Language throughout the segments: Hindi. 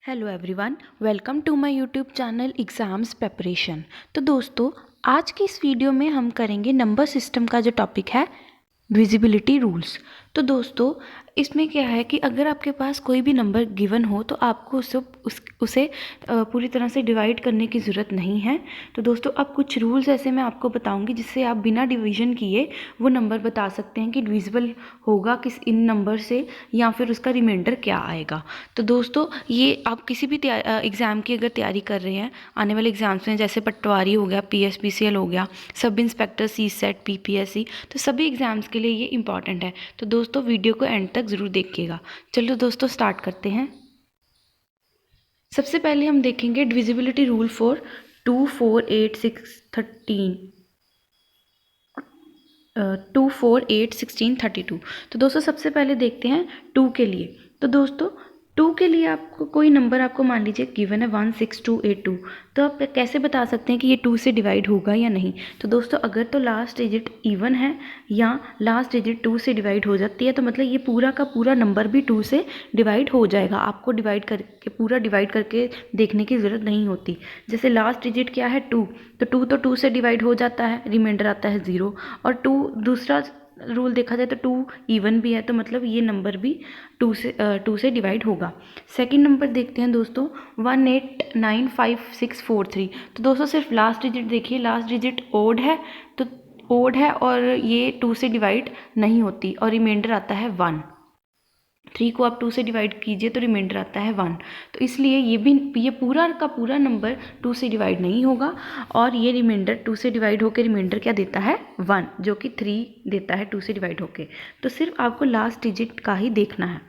Hello everyone, welcome to my YouTube channel exams preparation. तो दोस्तों, आज की इस वीडियो में हम करेंगे नंबर सिस्टम का जो टॉपिक है डिविजिबिलिटी रूल्स। तो दोस्तों, इसमें क्या है कि अगर आपके पास कोई भी नंबर गिवन हो तो आपको उसे पूरी तरह से डिवाइड करने की ज़रूरत नहीं है। तो दोस्तों, अब कुछ रूल्स ऐसे मैं आपको बताऊंगी जिससे आप बिना डिवीजन किए वो नंबर बता सकते हैं कि डिविजिबल होगा किस इन नंबर से या फिर उसका रिमाइंडर क्या आएगा। तो दोस्तों, ये आप किसी भी एग्ज़ाम की अगर तैयारी कर रहे हैं, आने वाले एग्ज़ाम्स में जैसे पटवारी हो गया, PSPCL हो गया, सब इंस्पेक्टर, CSET, PPSC, तो सभी एग्ज़ाम्स के लिए ये इंपॉर्टेंट है। तो दोस्तों, वीडियो को एंड तक ज़रूर देखिएगा। चलो दोस्तों, स्टार्ट करते हैं। सबसे पहले हम देखेंगे डिविजिबिलिटी रूल फॉर 2, 4, 8, 6, 13 2, 4, 8, 16, 32। तो दोस्तों, सबसे पहले देखते हैं 2 के लिए। तो दोस्तों, 2 के लिए आपको कोई नंबर आपको मान लीजिए गिवन है 16282। तो आप कैसे बता सकते हैं कि ये 2 से डिवाइड होगा या नहीं। तो दोस्तों, अगर तो लास्ट डिजिट इवन है या लास्ट डिजिट 2 से डिवाइड हो जाती है तो मतलब ये पूरा का पूरा नंबर भी 2 से डिवाइड हो जाएगा। आपको डिवाइड करके पूरा डिवाइड करके देखने की ज़रूरत नहीं होती। जैसे लास्ट डिजिट क्या है 2, तो 2 तो 2 से डिवाइड हो जाता है, रिमाइंडर आता है 0। और 2 दूसरा रूल देखा जाए तो 2 इवन भी है, तो मतलब ये नंबर भी 2 से डिवाइड होगा। सेकंड नंबर देखते हैं दोस्तों 189563। तो दोस्तों, सिर्फ लास्ट डिजिट देखिए, लास्ट डिजिट ओड है, तो ओड है और ये 2 से डिवाइड नहीं होती और रिमाइंडर आता है 1। 3 को आप 2 से डिवाइड कीजिए तो रिमाइंडर आता है 1। तो इसलिए ये पूरा का पूरा नंबर 2 से डिवाइड नहीं होगा और ये रिमाइंडर 2 से डिवाइड होकर रिमाइंडर क्या देता है 1, जो कि 3 देता है 2 से डिवाइड होके। तो सिर्फ आपको लास्ट डिजिट का ही देखना है।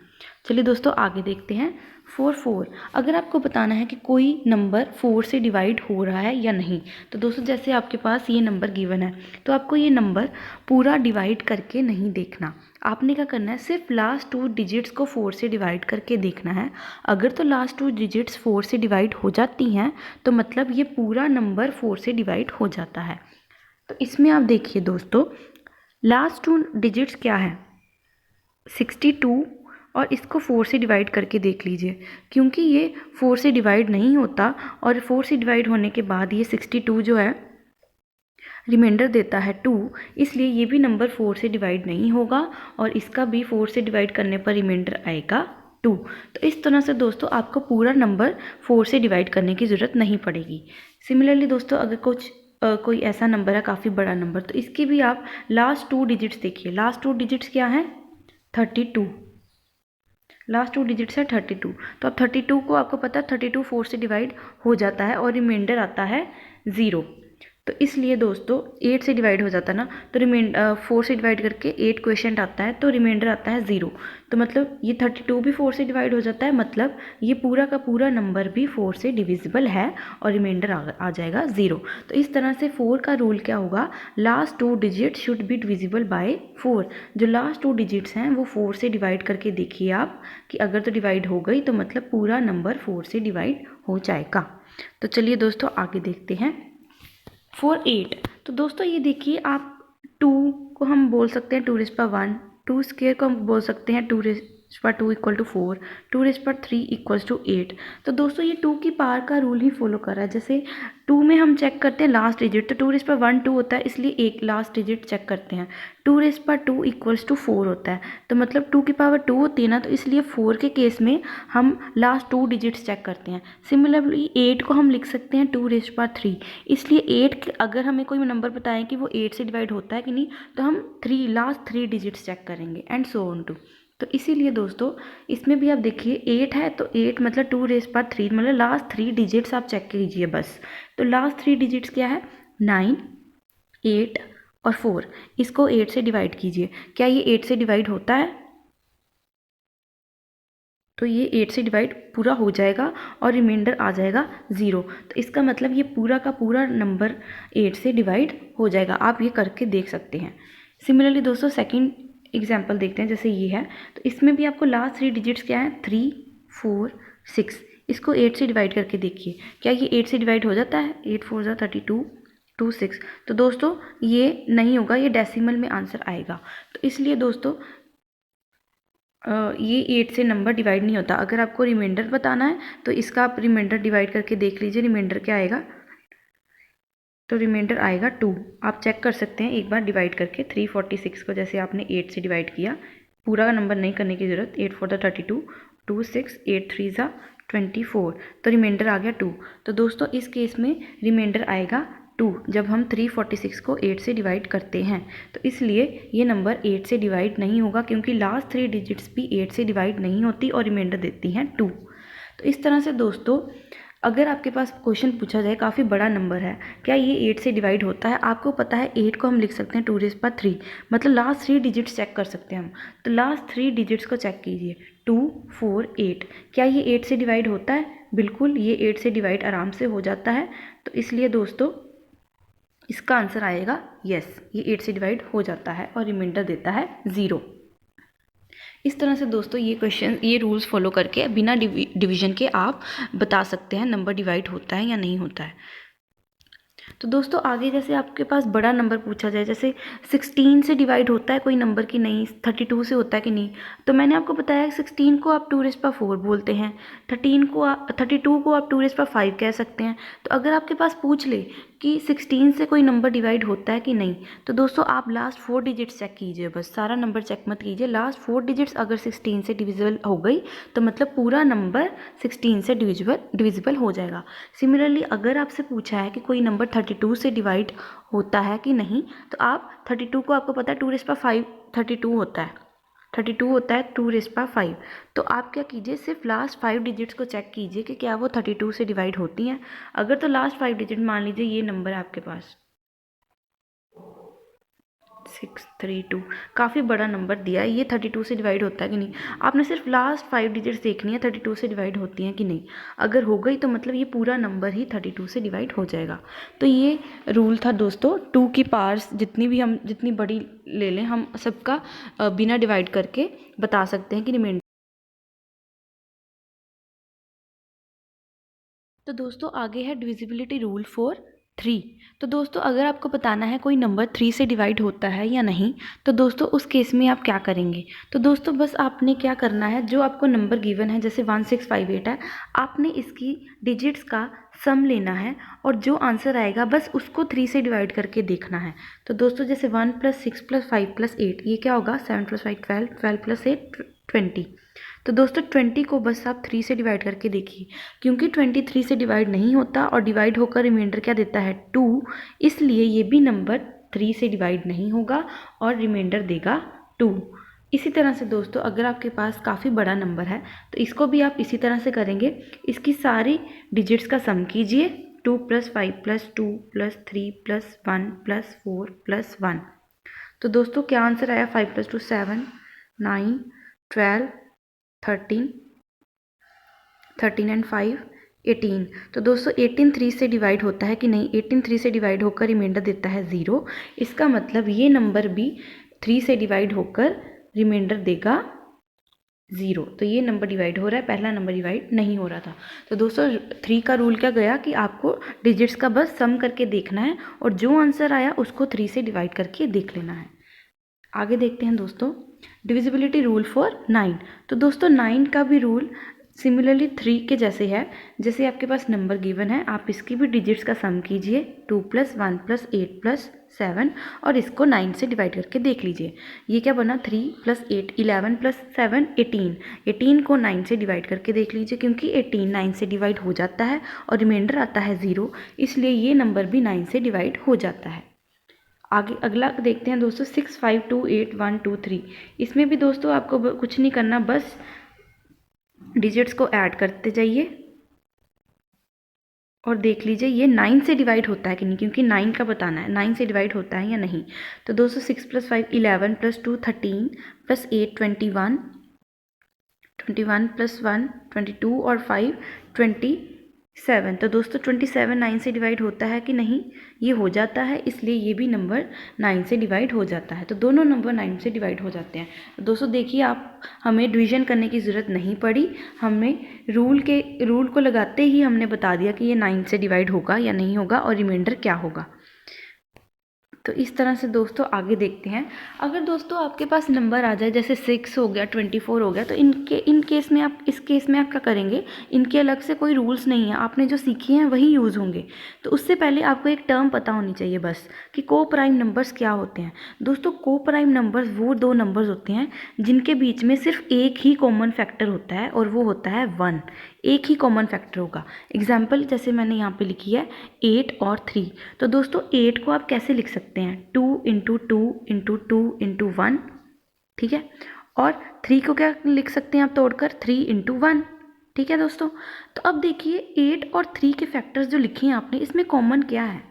चलिए दोस्तों, आगे देखते हैं 4। अगर आपको बताना है कि कोई नंबर 4 से डिवाइड हो रहा है या नहीं। तो दोस्तों, जैसे आपके पास ये नंबर गिवन है तो आपको ये नंबर पूरा डिवाइड करके नहीं देखना। आपने क्या करना है, सिर्फ लास्ट 2 डिजिट्स को 4 से डिवाइड करके देखना है। अगर तो लास्ट 2 डिजिट्स 4 से डिवाइड हो जाती हैं तो मतलब ये पूरा नंबर 4 से डिवाइड हो जाता है। तो इसमें आप देखिए दोस्तों, लास्ट 2 डिजिट्स क्या है 62, और इसको 4 से डिवाइड करके देख लीजिए। क्योंकि ये 4 से डिवाइड नहीं होता और 4 से डिवाइड होने के बाद ये 62 जो है रिमाइंडर देता है 2, इसलिए ये भी नंबर 4 से डिवाइड नहीं होगा और इसका भी 4 से डिवाइड करने पर रिमाइंडर आएगा 2। तो इस तरह से दोस्तों आपको पूरा नंबर 4 से डिवाइड करने की ज़रूरत नहीं पड़ेगी। सिमिलरली दोस्तों, अगर कोई ऐसा नंबर है काफ़ी बड़ा नंबर, तो इसकी भी आप लास्ट 2 डिजिट्स देखिए। लास्ट 2 डिजिट्स क्या हैं 32, लास्ट 2 डिजिट्स है 32। तो अब 32 को आपको पता है 32 4 से डिवाइड हो जाता है और रिमाइंडर आता है 0। तो इसलिए दोस्तों 8 से डिवाइड हो जाता है ना, तो 4 से डिवाइड करके 8 क्वेश्चन आता है तो रिमाइंडर आता है 0। तो मतलब ये 32 भी 4 से डिवाइड हो जाता है, मतलब ये पूरा का पूरा नंबर भी 4 से डिविजिबल है और रिमाइंडर आ जाएगा 0। तो इस तरह से 4 का रूल क्या होगा, last 2 digit should be divisible by 4। जो लास्ट 2 डिजिट्स हैं वो 4 से डिवाइड करके देखिए आप कि अगर तो डिवाइड हो गई तो मतलब पूरा नंबर 4 से डिवाइड हो जाएगा। तो चलिए दोस्तों, आगे देखते हैं 48। तो दोस्तों, ये देखिए, आप 2 को हम बोल सकते हैं 2⁻1, 2 स्क्वायर को हम बोल सकते हैं 2⁻2 इक्वल टू 4, 2⁻3 इक्वल्स टू 8। तो दोस्तों, ये 2 की पावर का रूल ही फॉलो कर रहा है। जैसे 2 में हम चेक करते हैं लास्ट डिजिट, तो 2⁻1 2 होता है, इसलिए एक लास्ट डिजिट चेक करते हैं। 2⁻2 इक्वल्स टू 4 होता है, तो मतलब 2 की पावर 2 होती है ना, तो इसलिए 4 के केस में हम लास्ट 2 डिजिट्स चेक करते हैं। सिमिलरली 8 को हम लिख सकते हैं 2⁻3, इसलिए 8 अगर हमें कोई नंबर बताएं कि वो 8 से डिवाइड होता है कि नहीं, तो हम लास्ट 3 डिजिट्स चेक करेंगे एंड सो ऑन टू। तो इसीलिए दोस्तों, इसमें भी आप देखिए 8 है तो 8 मतलब 2⁻3, मतलब लास्ट 3 डिजिट्स आप चेक कीजिए बस। तो लास्ट 3 डिजिट्स क्या है 9, 8 और 4। इसको 8 से डिवाइड कीजिए, क्या ये 8 से डिवाइड होता है, तो ये 8 से डिवाइड पूरा हो जाएगा और रिमाइंडर आ जाएगा 0। तो इसका मतलब ये पूरा का पूरा नंबर 8 से डिवाइड हो जाएगा। आप ये करके देख सकते हैं। सिमिलरली दोस्तों, सेकंड एग्जांपल देखते हैं। जैसे ये है, तो इसमें भी आपको लास्ट 3 डिजिट्स क्या है 3, 4, 6। इसको 8 से डिवाइड करके देखिए, क्या ये 8 से डिवाइड हो जाता है, 8 4 जा 32, 2 6। तो दोस्तों, ये नहीं होगा, ये डेसिमल में आंसर आएगा। तो इसलिए दोस्तों ये 8 से नंबर डिवाइड नहीं होता। अगर आपको रिमाइंडर बताना है तो इसका आप रिमाइंडर डिवाइड करके देख लीजिए, रिमाइंडर क्या आएगा। तो रिमाइंडर आएगा 2। आप चेक कर सकते हैं एक बार डिवाइड करके 346 को, जैसे आपने 8 से डिवाइड किया, पूरा नंबर नहीं करने की ज़रूरत। 8 4 32, 2 6, 8 3 24, तो रिमाइंडर आ गया 2। तो दोस्तों इस केस में रिमाइंडर आएगा 2 जब हम 346 को 8 से डिवाइड करते हैं। तो इसलिए ये नंबर 8 से डिवाइड नहीं होगा, क्योंकि लास्ट 3 डिजिट्स भी 8 से डिवाइड नहीं होती और रिमाइंडर देती हैं 2। तो इस तरह से दोस्तों अगर आपके पास क्वेश्चन पूछा जाए, काफ़ी बड़ा नंबर है, क्या ये 8 से डिवाइड होता है, आपको पता है 8 को हम लिख सकते हैं 2⁻3, मतलब लास्ट 3 डिजिट्स चेक कर सकते हैं हम। तो लास्ट 3 डिजिट्स को चेक कीजिए, 2 4 8, क्या ये 8 से डिवाइड होता है? बिल्कुल, ये 8 से डिवाइड आराम से हो जाता है। तो इसलिए दोस्तों इसका आंसर आएगा यस, ये 8 से डिवाइड हो जाता है और रिमाइंडर देता है 0। इस तरह से दोस्तों ये क्वेश्चन, ये रूल्स फॉलो करके बिना डिवीजन के आप बता सकते हैं नंबर डिवाइड होता है या नहीं होता है। तो दोस्तों आगे जैसे आपके पास बड़ा नंबर पूछा जाए, जैसे 16 से डिवाइड होता है कोई नंबर कि नहीं, 32 से होता है कि नहीं, तो मैंने आपको बताया 16 को आप 2⁻4 बोलते हैं, 32 को आप 2⁻5 कह सकते हैं। तो अगर आपके पास पूछ ले कि 16 से कोई नंबर डिवाइड होता है कि नहीं, तो दोस्तों आप लास्ट 4 डिजिट्स चेक कीजिए, बस सारा नंबर चेक मत कीजिए। लास्ट 4 डिजिट्स अगर 16 से डिविजिबल हो गई तो मतलब पूरा नंबर 16 से डिविजिबल हो जाएगा। सिमिलरली अगर आपसे पूछा है कि कोई नंबर 32 से डिवाइड होता है कि नहीं, तो आप 32 को, आपको पता है 2⁻5 32 होता है, 32 होता है 2⁻5। तो आप क्या कीजिए, सिर्फ लास्ट 5 डिजिट्स को चेक कीजिए कि क्या वो 32 से डिवाइड होती हैं। अगर तो लास्ट 5 डिजिट, मान लीजिए ये नंबर है आपके पास 632, काफ़ी बड़ा नंबर दिया है, ये 32 से डिवाइड होता है कि नहीं, आपने सिर्फ लास्ट 5 डिजिट्स देखनी है 32 से डिवाइड होती हैं कि नहीं। अगर हो गई तो मतलब ये पूरा नंबर ही 32 से डिवाइड हो जाएगा। तो ये रूल था दोस्तों, 2 की पावर्स जितनी बड़ी ले लें, हम सबका बिना डिवाइड करके बता सकते हैं कि रिमाइंडर। तो दोस्तों आगे है डिविजिबिलिटी रूल फॉर 3। तो दोस्तों अगर आपको बताना है कोई नंबर 3 से डिवाइड होता है या नहीं, तो दोस्तों उस केस में आप क्या करेंगे। तो दोस्तों बस आपने क्या करना है, जो आपको नंबर गिवन है, जैसे 1658 है, आपने इसकी डिजिट्स का सम लेना है और जो आंसर आएगा बस उसको 3 से डिवाइड करके देखना है। तो दोस्तों जैसे 1 + 6 + 5 + 8, ये क्या होगा, 7 + 5 12, 12 + 8 20। तो दोस्तों 20 को बस आप 3 से डिवाइड करके देखिए, क्योंकि 23 3 से डिवाइड नहीं होता और डिवाइड होकर रिमाइंडर क्या देता है 2, इसलिए ये भी नंबर 3 से डिवाइड नहीं होगा और रिमाइंडर देगा 2। इसी तरह से दोस्तों अगर आपके पास काफ़ी बड़ा नंबर है तो इसको भी आप इसी तरह से करेंगे, इसकी सारी डिजिट्स का सम कीजिए, 2 + 5 + 2 + 3 + 1 + 4 + 1। तो दोस्तों क्या आंसर आया, 5 + 2 7, 9 12 13 एंड 5 18। तो दोस्तों 18 3 से डिवाइड होता है कि नहीं, 18 3 से डिवाइड होकर रिमाइंडर देता है 0। इसका मतलब ये नंबर भी 3 से डिवाइड होकर रिमाइंडर देगा 0। तो ये नंबर डिवाइड हो रहा है, पहला नंबर डिवाइड नहीं हो रहा था। तो दोस्तों 3 का रूल क्या गया कि आपको डिजिट्स का बस सम करके देखना है और जो आंसर आया उसको 3 से डिवाइड करके देख लेना है। आगे देखते हैं दोस्तों डिविजिबिलिटी रूल फॉर 9। तो दोस्तों 9 का भी रूल सिमिलरली 3 के जैसे है। जैसे आपके पास नंबर गिवन है, आप इसकी भी डिजिट्स का सम कीजिए, 2 + 1 + 8 + 7, और इसको 9 से डिवाइड करके देख लीजिए। ये क्या बना, 3 + 8 11 + 7 18। 18 को 9 से डिवाइड करके देख लीजिए, क्योंकि 18 9 से डिवाइड हो जाता है और रिमाइंडर आता है 0, इसलिए ये नंबर भी 9 से डिवाइड हो जाता है। आगे अगला देखते हैं दोस्तों 6 5 2 8 1 2 3। इसमें भी दोस्तों आपको कुछ नहीं करना, बस डिजिट्स को ऐड करते जाइए और देख लीजिए ये 9 से डिवाइड होता है कि नहीं, क्योंकि 9 का बताना है 9 से डिवाइड होता है या नहीं। तो दोस्तों 6 + 5 11 + 2 13 + 8 21, 21 + 1 22 और 5 27। तो दोस्तों 27 9 से डिवाइड होता है कि नहीं, ये हो जाता है, इसलिए ये भी नंबर 9 से डिवाइड हो जाता है। तो दोनों नंबर 9 से डिवाइड हो जाते हैं। तो दोस्तों देखिए आप, हमें डिवीजन करने की ज़रूरत नहीं पड़ी, हमें रूल को लगाते ही हमने बता दिया कि ये 9 से डिवाइड होगा या नहीं होगा और रिमाइंडर क्या होगा। तो इस तरह से दोस्तों आगे देखते हैं। अगर दोस्तों आपके पास नंबर आ जाए जैसे 6 हो गया, 24 हो गया, तो इन केस में आप क्या करेंगे, इनके अलग से कोई रूल्स नहीं है, आपने जो सीखे हैं वही यूज़ होंगे। तो उससे पहले आपको एक टर्म पता होनी चाहिए बस कि को प्राइम नंबर्स क्या होते हैं। दोस्तों को प्राइम नंबर्स वो दो नंबर्स होते हैं जिनके बीच में सिर्फ एक ही कॉमन फैक्टर होता है और वो होता है 1। एक ही कॉमन फैक्टर होगा। एग्जाम्पल जैसे मैंने यहाँ पे लिखी है 8 और 3। तो दोस्तों 8 को आप कैसे लिख सकते हैं, 2 इंटू 2 इंटू 2 इंटू 1, ठीक है। और 3 को क्या लिख सकते हैं आप तोड़कर, 3 इंटू 1, ठीक है दोस्तों। तो अब देखिए 8 और 3 के फैक्टर्स जो लिखे हैं आपने, इसमें कॉमन क्या है,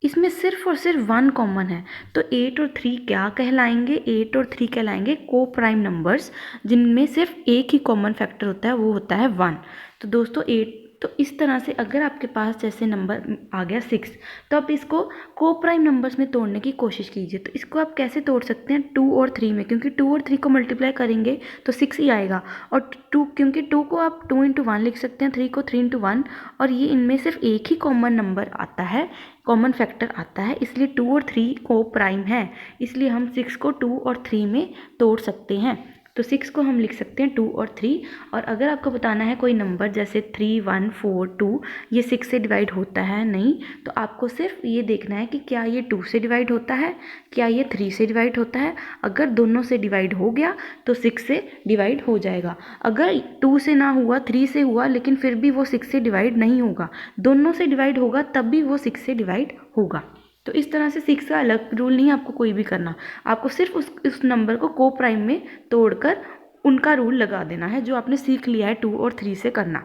इसमें सिर्फ और सिर्फ 1 कॉमन है। तो 8 और 3 क्या कहलाएंगे, 8 और 3 कहलाएंगे को प्राइम नंबर्स जिनमें सिर्फ एक ही कॉमन फैक्टर होता है, वो होता है 1। तो दोस्तों 8, तो इस तरह से अगर आपके पास जैसे नंबर आ गया 6, तो आप इसको को प्राइम नंबर्स में तोड़ने की कोशिश कीजिए। तो इसको आप कैसे तोड़ सकते हैं, 2 और 3 में, क्योंकि 2 और 3 को मल्टीप्लाई करेंगे तो 6 ही आएगा। और 2, क्योंकि 2 को आप 2 इंटू 1 लिख सकते हैं, 3 को 3 इंटू 1, और ये इनमें सिर्फ एक ही कॉमन नंबर आता है, कॉमन फैक्टर आता है, इसलिए 2 और 3 को प्राइम है, इसलिए हम 6 को 2 और 3 में तोड़ सकते हैं। तो 6 को हम लिख सकते हैं 2 और 3। और अगर आपको बताना है कोई नंबर जैसे 3, 1, 4, 2 ये 6 से डिवाइड होता है नहीं, तो आपको सिर्फ ये देखना है कि क्या ये 2 से डिवाइड होता है, क्या ये 3 से डिवाइड होता है। अगर दोनों से डिवाइड हो गया तो 6 से डिवाइड हो जाएगा। अगर 2 से ना हुआ, 3 से हुआ, लेकिन फिर भी वो 6 से डिवाइड नहीं होगा, दोनों से डिवाइड होगा तब भी वो 6 से डिवाइड होगा। तो इस तरह से 6 का अलग रूल नहीं है आपको कोई भी करना, आपको सिर्फ उस नंबर को को प्राइम में तोड़कर उनका रूल लगा देना है जो आपने सीख लिया है 2 और 3 से करना।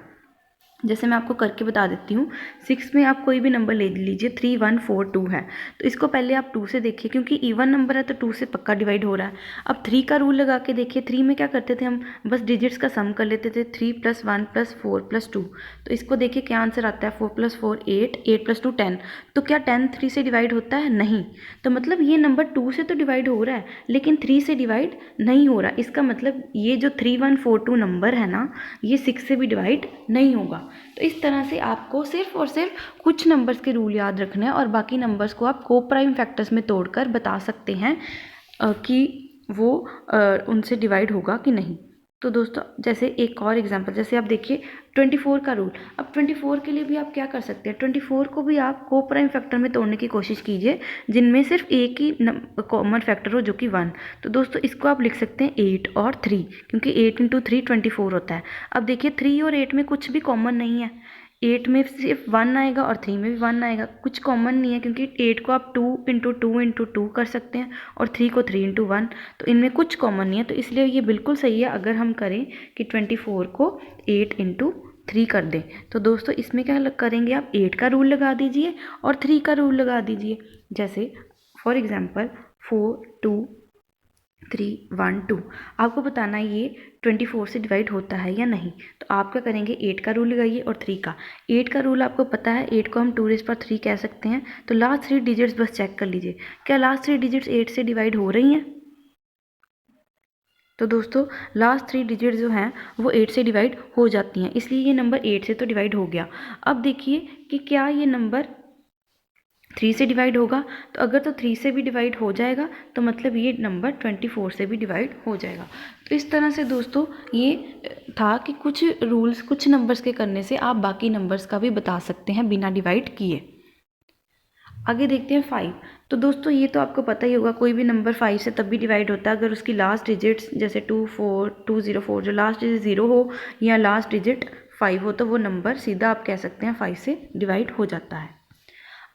जैसे मैं आपको करके बता देती हूँ। 6 में आप कोई भी नंबर ले लीजिए, 3, 1, 4, 2 है, तो इसको पहले आप 2 से देखिए, क्योंकि इवन नंबर है तो 2 से पक्का डिवाइड हो रहा है। अब 3 का रूल लगा के देखिए। 3 में क्या करते थे हम, बस डिजिट्स का सम कर लेते थे, 3 + 1 + 4 + 2। तो इसको देखिए क्या आंसर आता है, 4 + 4 8, 8 + 2 10। तो क्या 10 3 से डिवाइड होता है, नहीं। तो मतलब ये नंबर 2 से तो डिवाइड हो रहा है लेकिन 3 से डिवाइड नहीं हो रहा। इसका मतलब ये जो 3, 1, 4, 2 नंबर है ना, ये 6 से भी डिवाइड नहीं होगा। तो इस तरह से आपको सिर्फ और सिर्फ कुछ नंबर्स के रूल याद रखना है और बाकी नंबर्स को आप को प्राइम फैक्टर्स में तोड़कर बता सकते हैं कि वो उनसे डिवाइड होगा कि नहीं। तो दोस्तों जैसे एक और एग्जांपल, जैसे आप देखिए 24 का रूल। अब 24 के लिए भी आप क्या कर सकते हैं, 24 को भी आप को प्राइम फैक्टर में तोड़ने की कोशिश कीजिए जिनमें सिर्फ एक ही कॉमन फैक्टर हो जो कि 1। तो दोस्तों इसको आप लिख सकते हैं 8 और 3, क्योंकि 8 × 3 24 होता है। अब देखिए 3 और 8 में कुछ भी कॉमन नहीं है, 8 में सिर्फ 1 आएगा और 3 में भी 1 आएगा, कुछ कॉमन नहीं है, क्योंकि 8 को आप 2 × 2 × 2 कर सकते हैं और 3 को 3 × 1, तो इनमें कुछ कॉमन नहीं है। तो इसलिए ये बिल्कुल सही है अगर हम करें कि 24 को 8 × 3 कर दें। तो दोस्तों इसमें क्या करेंगे, आप 8 का रूल लगा दीजिए और 3 का रूल लगा दीजिए। जैसे फॉर एग्जाम्पल 4, 2, 3, 1, 2, आपको बताना है ये 24 से डिवाइड होता है या नहीं। तो आप क्या करेंगे, 8 का रूल लगाइए और 3 का। 8 का रूल आपको पता है, 8 को हम 2⁻³ कह सकते हैं। तो लास्ट 3 डिजिट्स बस चेक कर लीजिए, क्या लास्ट 3 डिजिट्स 8 से डिवाइड हो रही हैं। तो दोस्तों लास्ट 3 डिजिट जो हैं वो 8 से डिवाइड हो जाती हैं, इसलिए ये नंबर 8 से तो डिवाइड हो गया। अब देखिए कि क्या ये नंबर 3 से डिवाइड होगा। तो अगर तो 3 से भी डिवाइड हो जाएगा तो मतलब ये नंबर 24 से भी डिवाइड हो जाएगा। तो इस तरह से दोस्तों ये था कि कुछ रूल्स कुछ नंबर्स के करने से आप बाकी नंबर्स का भी बता सकते हैं बिना डिवाइड किए। आगे देखते हैं 5। तो दोस्तों ये तो आपको पता ही होगा, कोई भी नंबर 5 से तब भी डिवाइड होता है अगर उसकी लास्ट डिजिट्स जैसे 204 जो लास्ट डिजिट 0 हो या लास्ट डिजिट 5 हो, तो वो नंबर सीधा आप कह सकते हैं 5 से डिवाइड हो जाता है।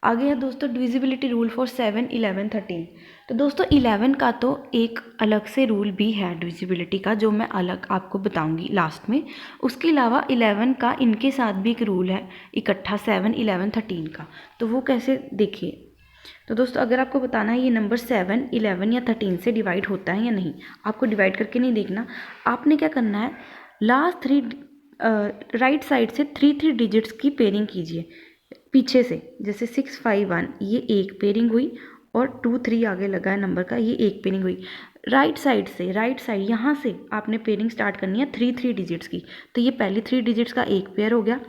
आगे है दोस्तों डिविजिबिलिटी रूल फॉर 7, 11, 13। तो दोस्तों 11 का तो एक अलग से रूल भी है डिविजिबिलिटी का, जो मैं अलग आपको बताऊंगी लास्ट में। उसके अलावा 11 का इनके साथ भी एक रूल है इकट्ठा 7, 11, 13 का। तो वो कैसे, देखिए। तो दोस्तों अगर आपको बताना है ये नंबर 7, 11 या 13 से डिवाइड होता है या नहीं, आपको डिवाइड करके नहीं देखना। आपने क्या करना है, लास्ट 3 राइट साइड से 3 डिजिट्स की पेयरिंग कीजिए पीछे से। जैसे 6, 5, 1 ये एक पेयरिंग हुई और 2, 3 आगे लगा है नंबर का, ये एक पेयरिंग हुई। राइट साइड यहाँ से आपने पेयरिंग स्टार्ट करनी है 3 डिजिट्स की। तो ये पहली 3 डिजिट्स का एक पेयर हो गया,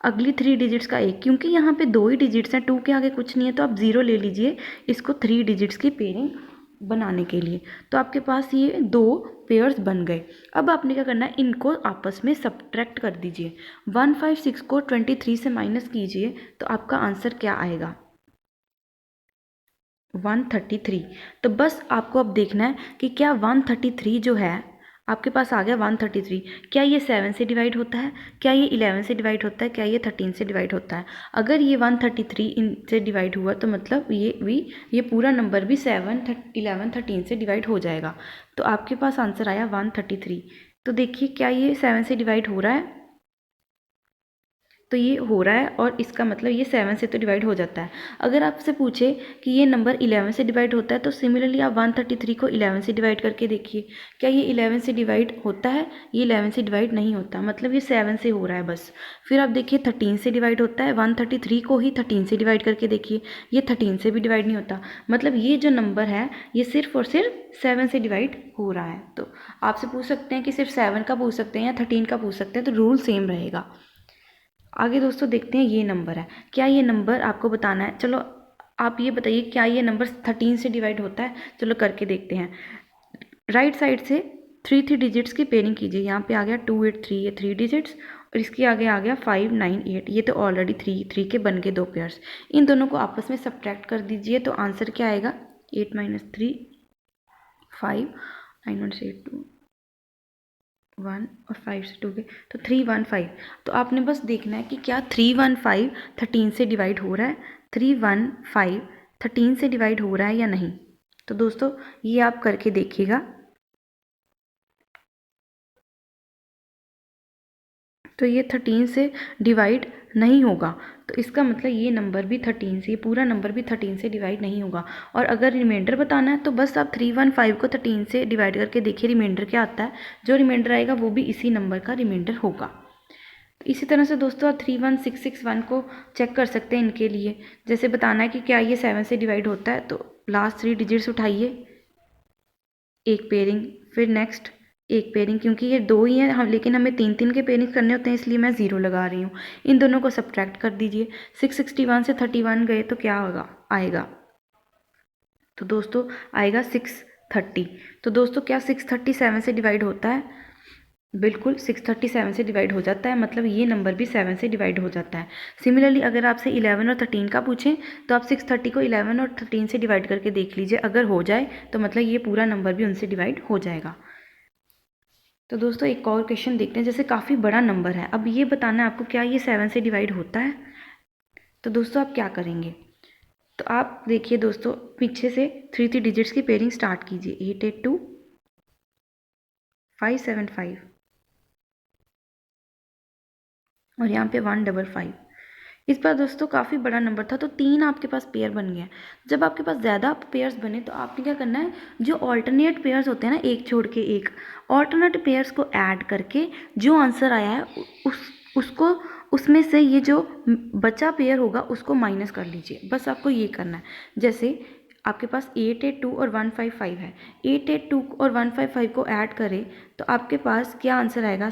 अगली 3 डिजिट्स का एक, क्योंकि यहाँ पे 2 ही डिजिट्स हैं, 2 के आगे कुछ नहीं है, तो आप 0 ले लीजिए इसको 3 डिजिट्स की पेयरिंग बनाने के लिए। तो आपके पास ये 2 पेयर्स बन गए। अब आपने क्या करना है, इनको आपस में सब्ट्रैक्ट कर दीजिए। 156 को 23 से माइनस कीजिए तो आपका आंसर क्या आएगा, 133। तो बस आपको अब देखना है कि क्या 133 जो है आपके पास आ गया 133, क्या ये 7 से डिवाइड होता है, क्या ये 11 से डिवाइड होता है, क्या ये 13 से डिवाइड होता है। अगर ये 133 इनसे डिवाइड हुआ तो मतलब ये पूरा नंबर भी 7, 11, 13 से डिवाइड हो जाएगा। तो आपके पास आंसर आया 133। तो देखिए क्या ये 7 से डिवाइड हो रहा है, तो ये हो रहा है, और इसका मतलब ये 7 से तो डिवाइड हो जाता है। अगर आपसे पूछे कि ये नंबर 11 से डिवाइड होता है तो सिमिलरली आप 133 को 11 से डिवाइड करके देखिए, क्या ये 11 से डिवाइड होता है, ये 11 से डिवाइड नहीं होता, मतलब ये 7 से हो रहा है बस। फिर आप देखिए 13 से डिवाइड होता है, 133 को ही 13 से डिवाइड करके देखिए, ये 13 से भी डिवाइड नहीं होता, मतलब ये जो नंबर है ये सिर्फ और सिर्फ 7 से डिवाइड हो रहा है। तो आपसे पूछ सकते हैं कि सिर्फ 7 का पूछ सकते हैं या 13 का पूछ सकते हैं, तो रूल सेम रहेगा। आगे दोस्तों देखते हैं ये नंबर है, क्या ये नंबर आपको बताना है। चलो आप ये बताइए क्या ये नंबर 13 से डिवाइड होता है, चलो करके देखते हैं। राइट साइड से 3 डिजिट्स की पेयरिंग कीजिए। यहाँ पे आ गया 283, ये 3 डिजिट्स, और इसके आगे आ गया 598, ये तो ऑलरेडी 3 के बन गए 2 पेयर्स। इन दोनों को आपस में सब्ट्रैक्ट कर दीजिए तो आंसर क्या आएगा, 8 - 3 5, 9 1 से 2 1 और 5 से 2 गए, तो 315। तो आपने बस देखना है कि क्या 315 13 से डिवाइड हो रहा है, 315 13 से डिवाइड हो रहा है या नहीं। तो दोस्तों ये आप करके देखिएगा। तो ये 13 से डिवाइड नहीं होगा, तो इसका मतलब ये नंबर भी 13 से, ये पूरा नंबर भी 13 से डिवाइड नहीं होगा। और अगर रिमाइंडर बताना है तो बस आप 315 को 13 से डिवाइड करके देखिए रिमाइंडर क्या आता है, जो रिमाइंडर आएगा वो भी इसी नंबर का रिमाइंडर होगा। इसी तरह से दोस्तों आप 31661 को चेक कर सकते हैं इनके लिए। जैसे बताना है कि क्या ये 7 से डिवाइड होता है, तो लास्ट 3 डिजिट्स उठाइए, एक पेयरिंग, फिर नेक्स्ट एक पेयरिंग, क्योंकि ये 2 ही हैं हम, लेकिन हमें 3 के पेयरिंग करने होते हैं इसलिए मैं 0 लगा रही हूँ। इन दोनों को सब्ट्रैक्ट कर दीजिए। 661 से 31 गए तो क्या होगा, आएगा, तो दोस्तों आएगा 630। तो दोस्तों क्या 630 7 से डिवाइड होता है, बिल्कुल 630 7 से डिवाइड हो जाता है, मतलब ये नंबर भी 7 से डिवाइड हो जाता है। सिमिलरली अगर आपसे 11 और 13 का पूछें तो आप 630 को 11 और 13 से डिवाइड करके देख लीजिए, अगर हो जाए तो मतलब ये पूरा नंबर भी उनसे डिवाइड हो जाएगा। तो दोस्तों एक और क्वेश्चन देखते हैं। जैसे काफ़ी बड़ा नंबर है, अब ये बताना है आपको क्या ये 7 से डिवाइड होता है। तो दोस्तों आप क्या करेंगे, तो आप देखिए दोस्तों पीछे से 3 डिजिट्स की पेयरिंग स्टार्ट कीजिए, 882 575 और यहाँ पे 155। इस बार दोस्तों काफ़ी बड़ा नंबर था तो 3 आपके पास पेयर बन गया। जब आपके पास ज़्यादा पेयर्स बने तो आपने क्या करना है, जो ऑल्टरनेट पेयर्स होते हैं ना, एक छोड़ के एक, ऑल्टरनेट पेयर्स को ऐड करके जो आंसर आया है उसको उसमें से ये जो बचा पेयर होगा उसको माइनस कर लीजिए। बस आपको ये करना है। जैसे आपके पास 882 और 155 है, 882 और 155 को ऐड करें तो आपके पास क्या आंसर आएगा,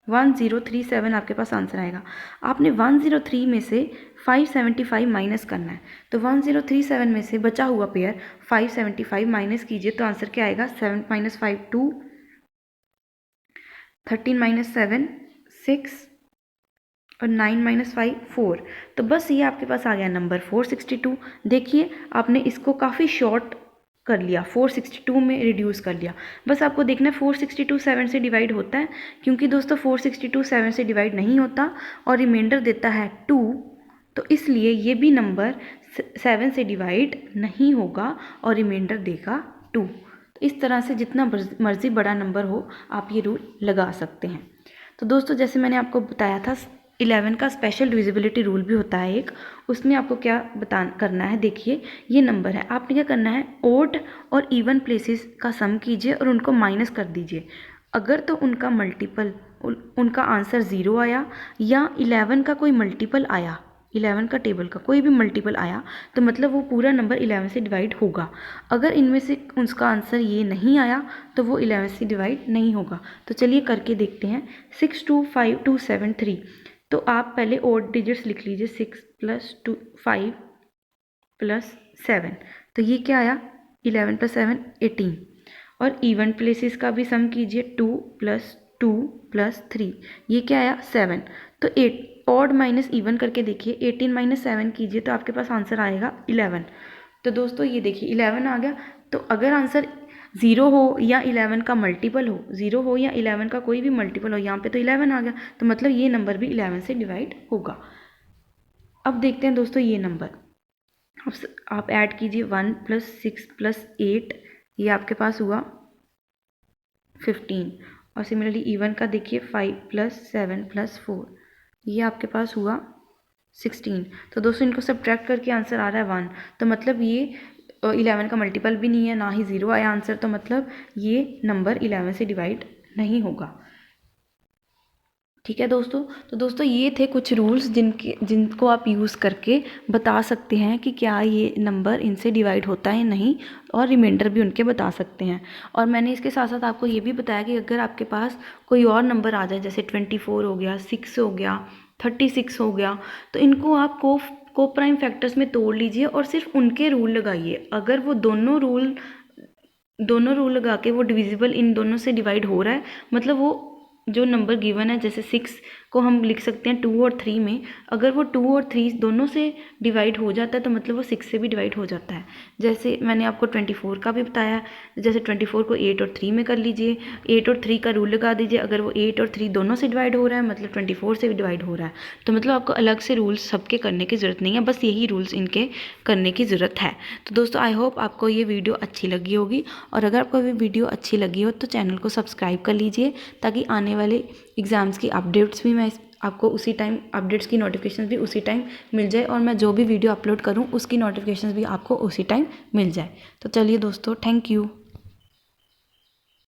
1037 आपके पास आंसर आएगा। आपने 103 में से 575 माइनस करना है, तो 1037 में से बचा हुआ पेयर 575 माइनस कीजिए तो आंसर क्या आएगा, 7 - 5 2, 13 - 7 6 और 9 - 5 4। तो बस ये आपके पास आ गया नंबर 462। देखिए आपने इसको काफ़ी शॉर्ट कर लिया, 462 में रिड्यूस कर लिया। बस आपको देखना है 462 7 से डिवाइड होता है, क्योंकि दोस्तों 462 7 से डिवाइड नहीं होता और रिमाइंडर देता है 2, तो इसलिए ये भी नंबर 7 से डिवाइड नहीं होगा और रिमाइंडर देगा 2। तो इस तरह से जितना मर्ज़ी बड़ा नंबर हो आप ये रूल लगा सकते हैं। तो दोस्तों जैसे मैंने आपको बताया था 11 का स्पेशल डिविजिबिलिटी रूल भी होता है एक, उसमें आपको क्या करना है, देखिए ये नंबर है, आपने क्या करना है, ओड और इवन प्लेसेस का सम कीजिए और उनको माइनस कर दीजिए। अगर तो उनका मल्टीपल, उनका आंसर 0 आया या 11 का कोई मल्टीपल आया, 11 का टेबल का कोई भी मल्टीपल आया तो मतलब वो पूरा नंबर 11 से डिवाइड होगा। अगर इनमें से उसका आंसर ये नहीं आया तो वो 11 से डिवाइड नहीं होगा। तो चलिए करके देखते हैं। 6 2 5 2 7 3, तो आप पहले ओड डिजिट्स लिख लीजिए। 6 + 2 5 + 7, तो ये क्या आया 11 + 7 18। और इवन प्लेसेस का भी सम कीजिए। 2 + 2 + 3, ये क्या आया 7। तो 8 ऑड माइनस इवन करके देखिए। 18 - 7 कीजिए तो आपके पास आंसर आएगा 11। तो दोस्तों ये देखिए 11 आ गया। तो अगर आंसर 0 हो या 11 का मल्टीपल हो, 0 हो या 11 का कोई भी मल्टीपल हो, यहाँ पे तो 11 आ गया, तो मतलब ये नंबर भी 11 से डिवाइड होगा। अब देखते हैं दोस्तों ये नंबर। आप ऐड कीजिए 1 + 6 + 8, ये आपके पास हुआ 15। और सिमिलरली इवन का देखिए 5 + 7 + 4, ये आपके पास हुआ 16। तो दोस्तों इनको सब्ट्रैक्ट करके आंसर आ रहा है 1। तो मतलब ये 11 का मल्टीपल भी नहीं है, ना ही 0 आया आंसर, तो मतलब ये नंबर 11 से डिवाइड नहीं होगा। ठीक है दोस्तों। तो दोस्तों ये थे कुछ रूल्स जिनको आप यूज़ करके बता सकते हैं कि क्या ये नंबर इनसे डिवाइड होता है नहीं, और रिमाइंडर भी उनके बता सकते हैं। और मैंने इसके साथ साथ आपको ये भी बताया कि अगर आपके पास कोई और नंबर आ जाए, जैसे 24 हो गया, 6 हो गया, 36 हो गया, तो इनको आप को प्राइम फैक्टर्स में तोड़ लीजिए और सिर्फ उनके रूल लगाइए। अगर वो दोनों रूल लगा के वो डिविजिबल इन दोनों से डिवाइड हो रहा है, मतलब वो जो नंबर गिवन है, जैसे 6 को हम लिख सकते हैं 2 और 3 में, अगर वो 2 और 3 दोनों से डिवाइड हो जाता है तो मतलब वो 6 से भी डिवाइड हो जाता है। जैसे मैंने आपको 24 का भी बताया, जैसे 24 को 8 और 3 में कर लीजिए, 8 और 3 का रूल लगा दीजिए। अगर वो 8 और 3 दोनों से डिवाइड हो रहा है, मतलब 24 से भी डिवाइड हो रहा है, तो मतलब आपको अलग से रूल्स सबके करने की ज़रूरत नहीं है, बस यही रूल्स इनके करने की ज़रूरत है। तो दोस्तों आई होप आपको ये वीडियो अच्छी लगी होगी, और अगर आपको ये वीडियो अच्छी लगी हो तो चैनल को सब्सक्राइब कर लीजिए, ताकि आने वाले एग्ज़ाम्स की अपडेट्स भी मैं आपको उसी टाइम, अपडेट्स की नोटिफिकेशन भी उसी टाइम मिल जाए, और मैं जो भी वीडियो अपलोड करूं उसकी नोटिफिकेशन भी आपको उसी टाइम मिल जाए। तो चलिए दोस्तों, थैंक यू।